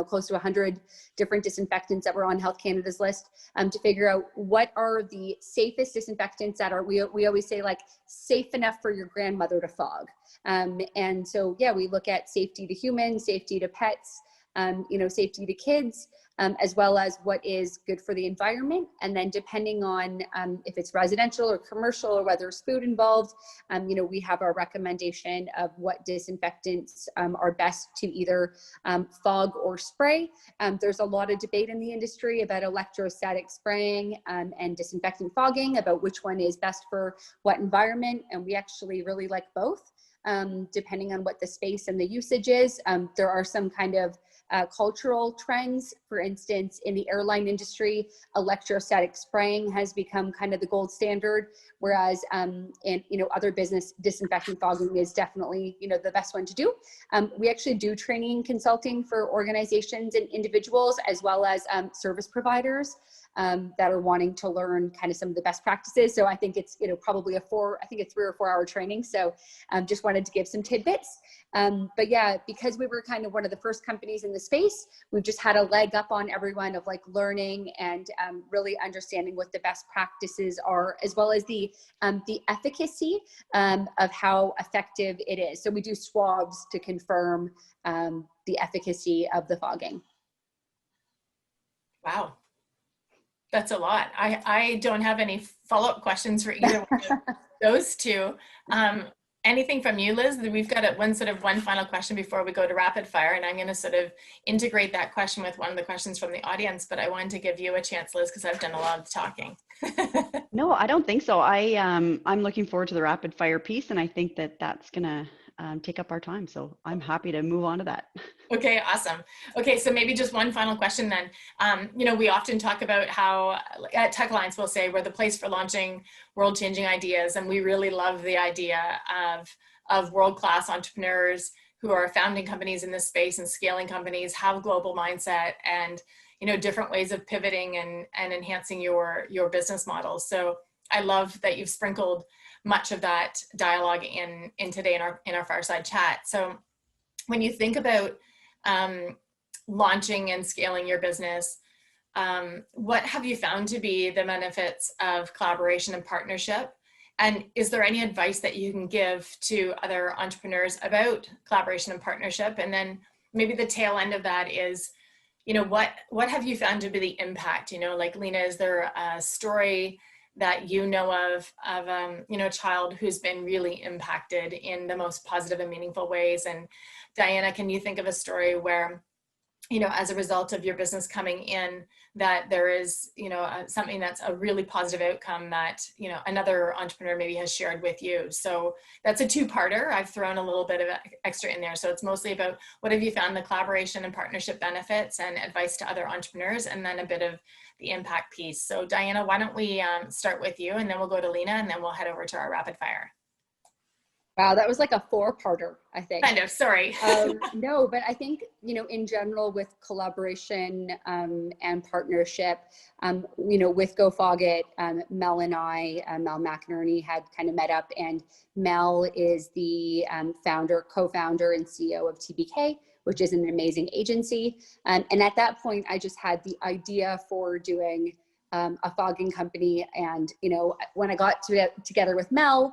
close to 100 different disinfectants that were on Health Canada's list to figure out what are the safest disinfectants that are, we always say safe enough for your grandmother to fog. And so, yeah, we look at safety to humans, safety to pets, safety to kids, as well as what is good for the environment. And then depending on if it's residential or commercial or whether there's food involved, we have our recommendation of what disinfectants are best to either fog or spray. There's a lot of debate in the industry about electrostatic spraying and disinfectant fogging, about which one is best for what environment. And we actually really like both. Depending on what the space and the usage is. There are some kind of cultural trends. For instance, in the airline industry, electrostatic spraying has become kind of the gold standard, whereas in other business, disinfectant fogging is definitely the best one to do. We actually do training and consulting for organizations and individuals, as well as service providers that are wanting to learn kind of some of the best practices. So I think it's probably a 3 or 4 hour training. So just wanted to give some tidbits. But yeah, because we were kind of one of the first companies in the space, we've just had a leg up on everyone of like learning and really understanding what the best practices are, as well as the efficacy of how effective it is. So we do swabs to confirm the efficacy of the fogging. Wow. That's a lot. I don't have any follow-up questions for either one of those two. Anything from you, Liz? We've got one final question before we go to rapid fire, and I'm going to sort of integrate that question with one of the questions from the audience, but I wanted to give you a chance, Liz, because I've done a lot of talking. No, I don't think so. I'm looking forward to the rapid fire piece, and I think that's going to take up our time. So I'm happy to move on to that. Okay, awesome. Okay, so maybe just one final question then. We often talk about how at Tech Alliance we'll say we're the place for launching world-changing ideas, and we really love the idea of world-class entrepreneurs who are founding companies in this space and scaling companies, have global mindset and different ways of pivoting and enhancing your business models. So I love that you've sprinkled much of that dialogue in today in our Fireside chat. So when you think about launching and scaling your business, what have you found to be the benefits of collaboration and partnership? And is there any advice that you can give to other entrepreneurs about collaboration and partnership? And then maybe the tail end of that is, what have you found to be the impact? Like Lena, is there a story that of a child who's been really impacted in the most positive and meaningful ways? And Diana, can you think of a story where, as a result of your business coming in, that there is, something that's a really positive outcome that, another entrepreneur maybe has shared with you? So that's a two-parter. I've thrown a little bit of extra in there. So it's mostly about what have you found the collaboration and partnership benefits and advice to other entrepreneurs, and then a bit of the impact piece. So Diana, why don't we start with you, and then we'll go to Lena, and then we'll head over to our rapid fire. Wow, that was like a 4-parter, I think. Kind of, sorry. No, but I think, in general with collaboration and partnership, with Go Fog It, Mel and I, Mel McInerney had kind of met up, and Mel is the co-founder and CEO of TBK, which is an amazing agency. And at that point, I just had the idea for doing a fogging company. And, when I got together with Mel,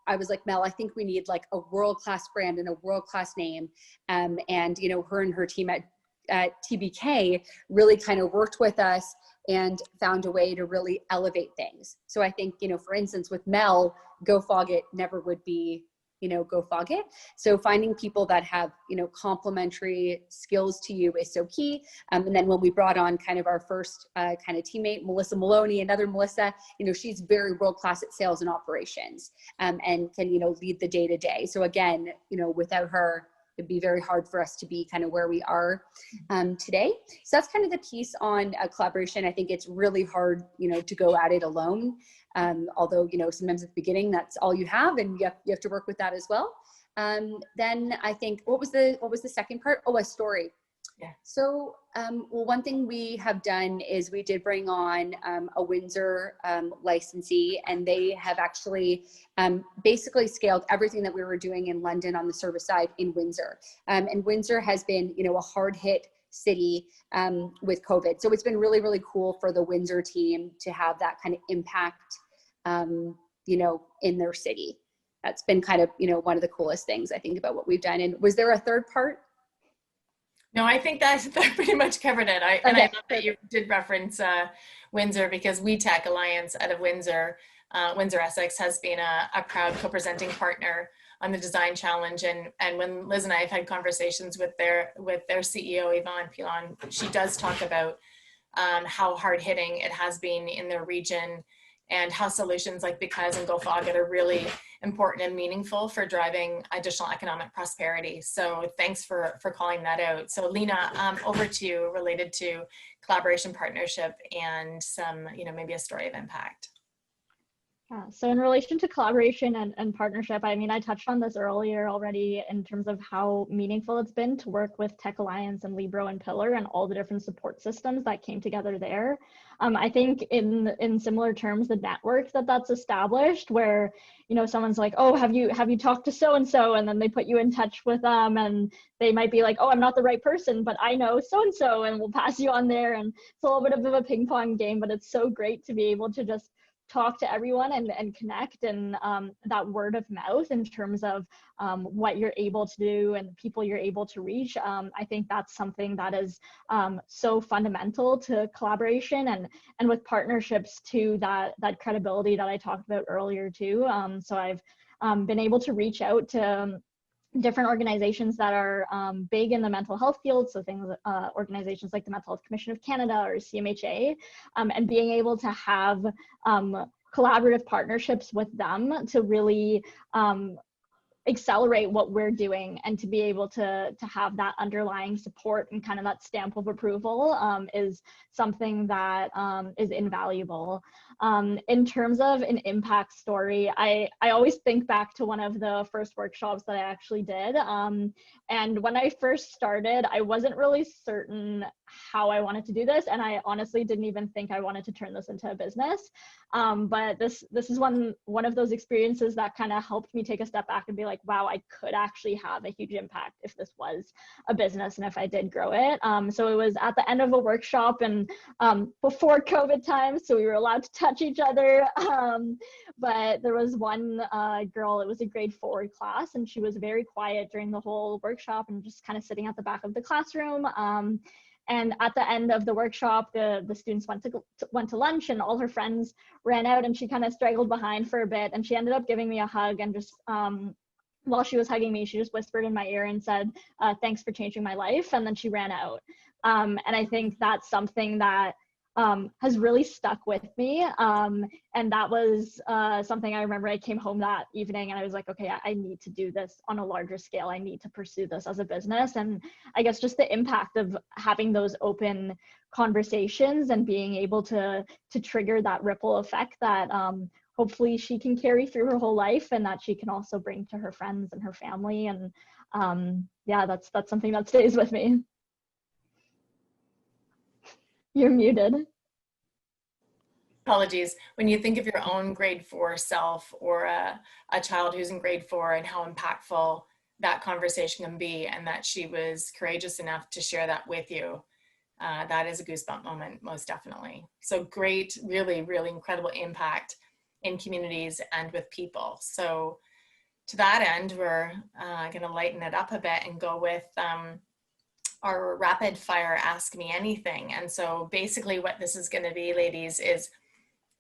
I was like, Mel, I think we need like a world-class brand and a world-class name. And, her and her team at TBK really kind of worked with us and found a way to really elevate things. So I think, for instance, with Mel, Go Fog It never would be, Go Fog It. So finding people that have, complementary skills to you is so key. And then when we brought on kind of our first kind of teammate, Melissa Maloney, another Melissa, she's very world-class at sales and operations, and can, lead the day-to-day. So again, without her, it'd be very hard for us to be kind of where we are today. So that's kind of the piece on collaboration. I think it's really hard, to go at it alone. Although, sometimes at the beginning, that's all you have, and you have to work with that as well. Then I think, what was the second part? Oh, a story. Yeah. So, one thing we have done is we did bring on a Windsor licensee, and they have actually basically scaled everything that we were doing in London on the service side in Windsor. And Windsor has been, a hard hit city with COVID. So it's been really, really cool for the Windsor team to have that kind of impact, in their city. That's been kind of, one of the coolest things I think about what we've done. And was there a third part? No, I think that pretty much covered it. I love that you did reference Windsor, because We Tech Alliance out of Windsor, Windsor Essex, has been a proud co-presenting partner on the Design Challenge. And when Liz and I have had conversations with their CEO, Yvonne Pilon, she does talk about how hard hitting it has been in their region, and how solutions like Beecuz and Go Fog It are really important and meaningful for driving additional economic prosperity. So thanks for calling that out. So Lena, over to you related to collaboration, partnership, and some, maybe a story of impact. Yeah, so in relation to collaboration and partnership, I mean, I touched on this earlier already in terms of how meaningful it's been to work with Tech Alliance and Libro and Pillar and all the different support systems that came together there. I think in similar terms, the network that's established where, someone's like, oh, have you talked to so-and-so? And then they put you in touch with them and they might be like, oh, I'm not the right person, but I know so-and-so and we'll pass you on there. And it's a little bit of a ping pong game, but it's so great to be able to just talk to everyone and connect, and that word of mouth in terms of what you're able to do and the people you're able to reach. I think that's something that is so fundamental to collaboration and with partnerships too, that credibility that I talked about earlier too. So I've been able to reach out to different organizations that are big in the mental health field, so things, organizations like the Mental Health Commission of Canada or CMHA, and being able to have collaborative partnerships with them to really accelerate what we're doing, and to be able to have that underlying support and kind of that stamp of approval is something that is invaluable. In terms of an impact story, I always think back to one of the first workshops that I actually did. And when I first started, I wasn't really certain how I wanted to do this. And I honestly didn't even think I wanted to turn this into a business. But this is one of those experiences that kind of helped me take a step back and be like, wow, I could actually have a huge impact if this was a business and if I did grow it. So it was at the end of a workshop and before COVID times, so we were allowed to touch each other. But there was one girl, it was a grade 4 class, and she was very quiet during the whole workshop and just kind of sitting at the back of the classroom. And at the end of the workshop, the students went to lunch, and all her friends ran out, and she kind of straggled behind for a bit, and she ended up giving me a hug, and just while she was hugging me, she just whispered in my ear and said, thanks for changing my life, and then she ran out. And I think that's something that has really stuck with me. And that was something I remember. I came home that evening and I was like, okay, I need to do this on a larger scale. I need to pursue this as a business. And I guess just the impact of having those open conversations and being able to trigger that ripple effect that hopefully she can carry through her whole life, and that she can also bring to her friends and her family. And yeah, that's something that stays with me. You're muted. Apologies. When you think of your own grade 4 self, or a child who's in grade 4, and how impactful that conversation can be, and that she was courageous enough to share that with you, that is a goosebump moment, most definitely. So great, really, really incredible impact in communities and with people. So to that end, we're going to lighten it up a bit and go with our rapid fire Ask Me Anything. And so basically what this is going to be, ladies, is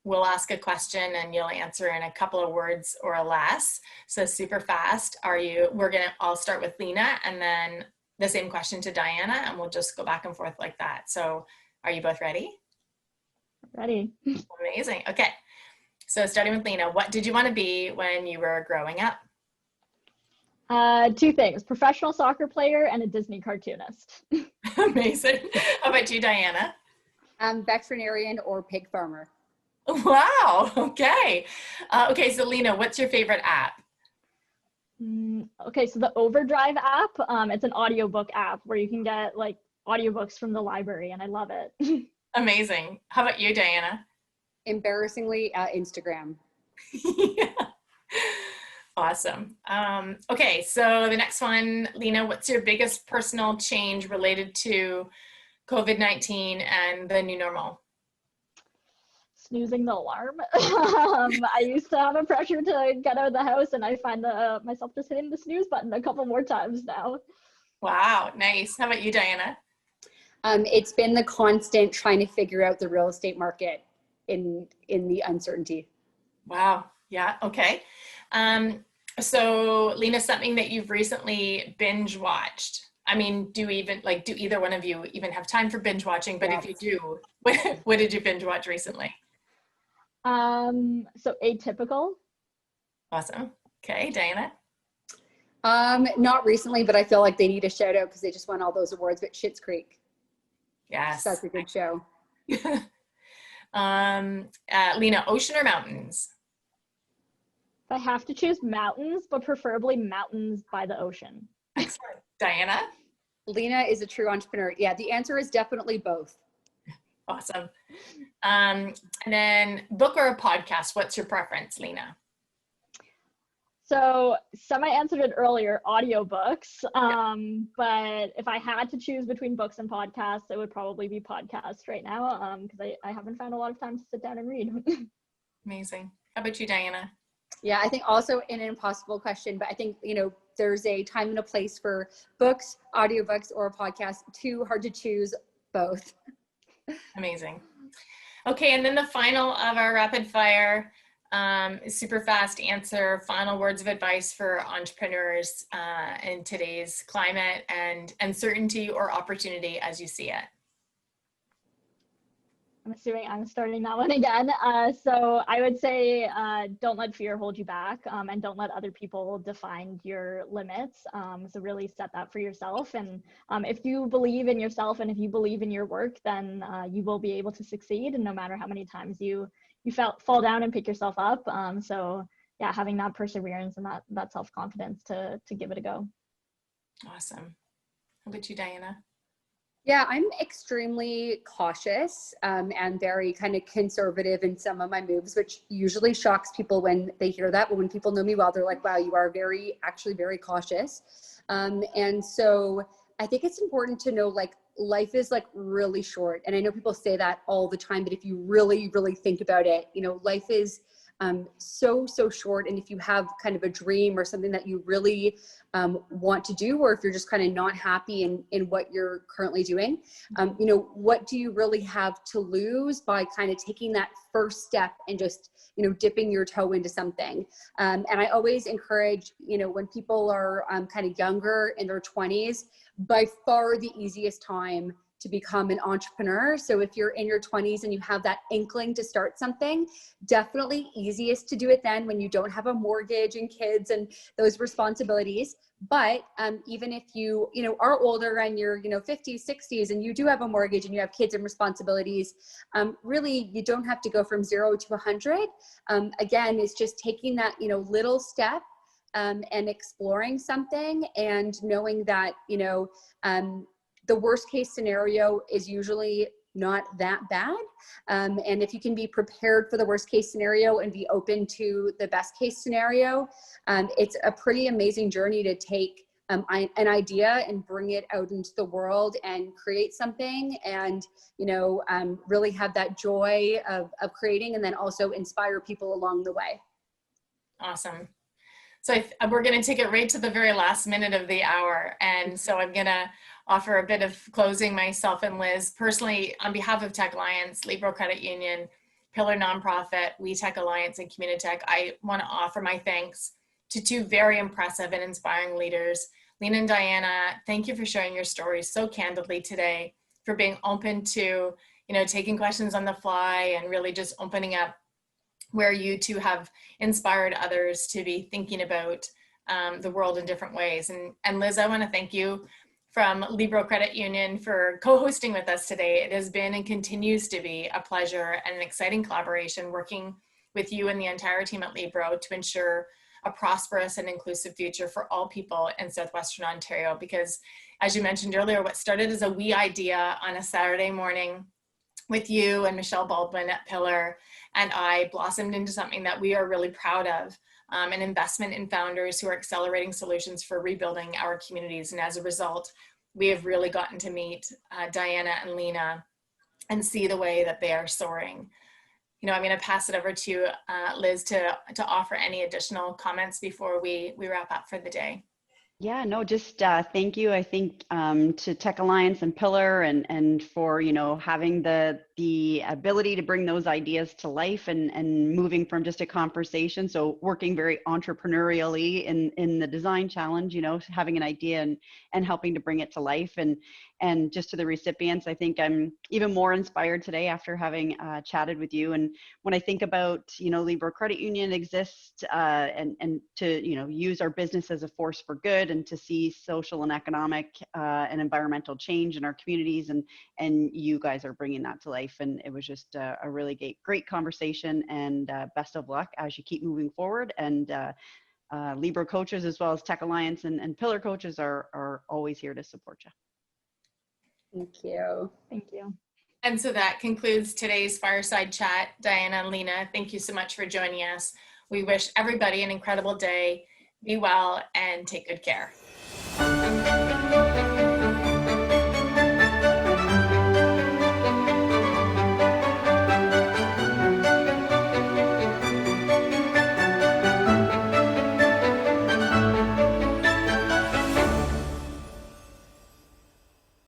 we'll ask a question and you'll answer in a couple of words or less. So super fast. I'll start with Lena, and then the same question to Diana, and we'll just go back and forth like that. So are you both ready? Ready. Amazing. Okay. So starting with Lena, what did you want to be when you were growing up? 2 things: professional soccer player and a Disney cartoonist. Amazing. How about you, Diana? Veterinarian or pig farmer. Wow. Okay. Okay. So Lena, what's your favorite app? Okay, so the Overdrive app, it's an audiobook app where you can get like audiobooks from the library, and I love it. Amazing. How about you, Diana? Embarrassingly, Instagram. Yeah. Awesome. Okay, so the next one, Lena, what's your biggest personal change related to COVID-19 and the new normal? Snoozing the alarm. I used to have a pressure to get out of the house, and I find myself just hitting the snooze button a couple more times now. Wow, nice. How about you, Diana? It's been the constant trying to figure out the real estate market in the uncertainty. Wow. Yeah. Okay. So Lena, something that you've recently binge watched. I mean, do either one of you even have time for binge watching? But yes. If you do, what did you binge watch recently? So atypical. Awesome. Okay, Diana. Not recently, but I feel like they need a shout out because they just won all those awards. But Schitt's Creek, Yes. such a good show. Lena, ocean or mountains? If I have to choose, mountains, but preferably mountains by the ocean. Excellent. Diana? Lena is a true entrepreneur. Yeah, the answer is definitely both. Awesome. And then book or a podcast, what's your preference, Lena? So some I answered it earlier, audiobooks. But if I had to choose between books and podcasts, it would probably be podcasts right now, because I haven't found a lot of time to sit down and read. Amazing. How about you, Diana? Yeah, I think also an impossible question, but I think, there's a time and a place for books, audiobooks, or a podcast. Too hard to choose, both. Amazing. Okay, and then the final of our rapid fire, super fast answer, final words of advice for entrepreneurs in today's climate and uncertainty or opportunity as you see it. I'm assuming I'm starting that one again. So I would say don't let fear hold you back, and don't let other people define your limits. So really set that for yourself. And if you believe in yourself and if you believe in your work, then you will be able to succeed. And no matter how many times you fall down and pick yourself up. So yeah, having that perseverance and that self-confidence to give it a go. Awesome. How about you, Diana? Yeah, I'm extremely cautious and very kind of conservative in some of my moves, which usually shocks people when they hear that. But when people know me well, they're like, wow, you are actually very cautious. And so I think it's important to know, like, life is like really short. And I know people say that all the time, but if you really, really think about it, life is so short. And if you have kind of a dream or something that you really want to do, or if you're just kind of not happy in what you're currently doing, what do you really have to lose by kind of taking that first step and just, dipping your toe into something. And I always encourage, when people are kind of younger in their 20s, by far the easiest time to become an entrepreneur. So if you're in your 20s and you have that inkling to start something, definitely easiest to do it then when you don't have a mortgage and kids and those responsibilities. But even if you are older and you're 50s, 60s, and you do have a mortgage and you have kids and responsibilities, really you don't have to go from 0 to 100. Again, it's just taking that little step and exploring something and knowing that the worst case scenario is usually not that bad. And if you can be prepared for the worst case scenario and be open to the best case scenario, it's a pretty amazing journey to take an idea and bring it out into the world and create something and, really have that joy of creating and then also inspire people along the way. Awesome. So we're going to take it right to the very last minute of the hour. And so I'm going to offer a bit of closing myself and Liz. Personally, on behalf of Tech Alliance, Libro Credit Union, Pillar Nonprofit, We Tech Alliance, and Communitech, I want to offer my thanks to two very impressive and inspiring leaders. Lena and Diana, thank you for sharing your stories so candidly today, for being open to, taking questions on the fly and really just opening up where you two have inspired others to be thinking about the world in different ways. And Liz, I want to thank you from Libro Credit Union for co-hosting with us today. It has been and continues to be a pleasure and an exciting collaboration working with you and the entire team at Libro to ensure a prosperous and inclusive future for all people in Southwestern Ontario. Because as you mentioned earlier, what started as a wee idea on a Saturday morning with you and Michelle Baldwin at Pillar and I blossomed into something that we are really proud of, an investment in founders who are accelerating solutions for rebuilding our communities. And as a result, we have really gotten to meet Diana and Lena and see the way that they are soaring. I'm going to pass it over to Liz to offer any additional comments before we wrap up for the day. Yeah, no, just thank you. I think to Tech Alliance and Pillar and for, having the ability to bring those ideas to life and moving from just a conversation. So working very entrepreneurially in the design challenge, having an idea and helping to bring it to life. And And just to the recipients, I think I'm even more inspired today after having chatted with you. And when I think about, Libra Credit Union exists and to, use our business as a force for good and to see social and economic and environmental change in our communities, and you guys are bringing that to life. And it was just a really great conversation, and best of luck as you keep moving forward. And Libra coaches, as well as Tech Alliance and Pillar coaches, are always here to support you. Thank you. Thank you. And so that concludes today's Fireside Chat. Diana and Lena, thank you so much for joining us. We wish everybody an incredible day. Be well and take good care.